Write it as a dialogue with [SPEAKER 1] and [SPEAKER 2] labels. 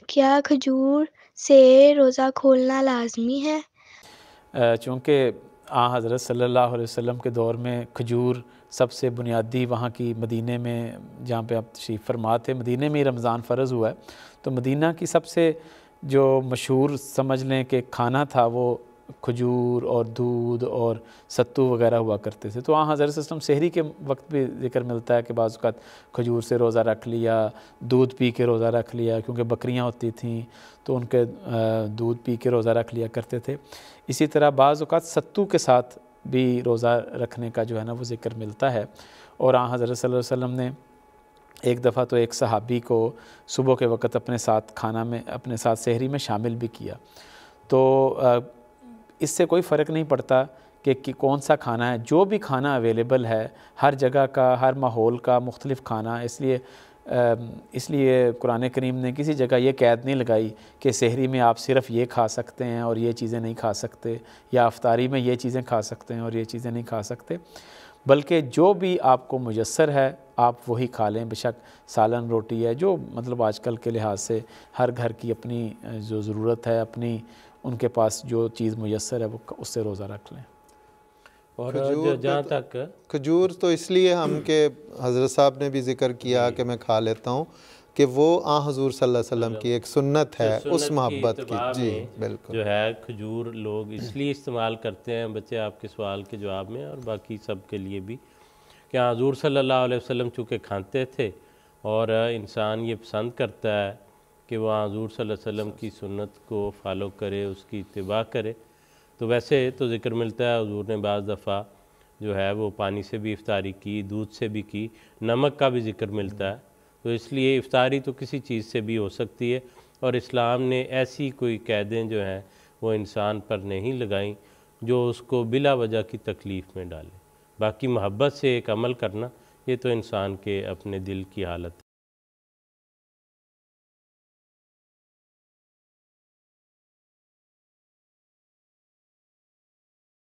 [SPEAKER 1] क्या खजूर से रोज़ा खोलना लाज़मी है?
[SPEAKER 2] चूँकि हज़रत सल्लल्लाहु अलैहि वसल्लम के दौर में खजूर सबसे बुनियादी वहाँ की मदीने में जहाँ पे आप तशरीफ़ फरमा थे, मदीने में ही रमज़ान फ़र्ज़ हुआ है। तो मदीना की सबसे जो मशहूर समझ लें कि खाना था वो खजूर और दूध और सत्तू वग़ैरह हुआ करते थे। तो हज़रत सल्लल्लाहु अलैहि वसल्लम सहरी के वक्त भी ज़िक्र मिलता है कि बाज़ औक़ात खजूर से रोज़ा रख लिया, दूध पी के रोज़ा रख लिया, क्योंकि बकरियाँ होती थीं तो उनके दूध पी के रोज़ा रख लिया करते थे। इसी तरह बाज़ औक़ात सत्तू के साथ भी रोज़ा रखने का जो है ना वो ज़िक्र मिलता है। और हज़रत सल्लल्लाहु अलैहि वसल्लम ने एक दफ़ा तो एक सहाबी को सुबह के वक़्त अपने साथ खाना में अपने साथ सहरी में शामिल भी किया। तो इससे कोई फ़र्क नहीं पड़ता कि कौन सा खाना है, जो भी खाना अवेलेबल है, हर जगह का, हर माहौल का मुख्तलिफ़ खाना। इसलिए कुरान करीम ने किसी जगह ये क़ैद नहीं लगाई कि सहरी में आप सिर्फ़ ये खा सकते हैं और ये चीज़ें नहीं खा सकते, या इफ्तारी में ये चीज़ें खा सकते हैं और ये चीज़ें नहीं खा सकते। बल्कि जो भी आपको मुयस्सर है आप वही खा लें। बेशक सालन रोटी है, जो मतलब आजकल के लिहाज से हर घर की अपनी जो ज़रूरत है, अपनी उनके पास जो चीज़ मुयस्सर है वो उससे रोज़ा रख लें।
[SPEAKER 3] और
[SPEAKER 4] खजूर
[SPEAKER 3] जहाँ तक
[SPEAKER 4] खजूर तो इसलिए हम के हज़रत साहब ने भी ज़िक्र किया कि मैं खा लेता हूँ कि वो हज़ूर सल्लल्लाहु अलैहि वसल्लम की एक सुन्नत है, उस मोहब्बत की। जी बिल्कुल।
[SPEAKER 3] जो है खजूर लोग इसलिए इस्तेमाल करते हैं, बच्चे आपके सवाल के जवाब में और बाकी सब के लिए भी, कि हज़ूर सल्लल्लाहु अलैहि वसल्लम चूँकि खाते थे और इंसान ये पसंद करता है कि वह हज़ूर सल्लल्लाहु अलैहि वसल्लम की सुन्नत को फॉलो करे, उसकी इत्तिबा करे। तो वैसे तो ज़िक्र मिलता है हज़ूर ने बाज़ दफ़ा जो है वो पानी से भी इफ्तारी की, दूध से भी की, नमक का भी ज़िक्र मिलता है। तो इसलिए इफ्तारी तो किसी चीज़ से भी हो सकती है, और इस्लाम ने ऐसी कोई कैदें जो हैं वो इंसान पर नहीं लगाई जो उसको बिला वजह की तकलीफ़ में डाले। बाकी मोहब्बत से एक अमल करना, ये तो इंसान के अपने दिल की हालत है।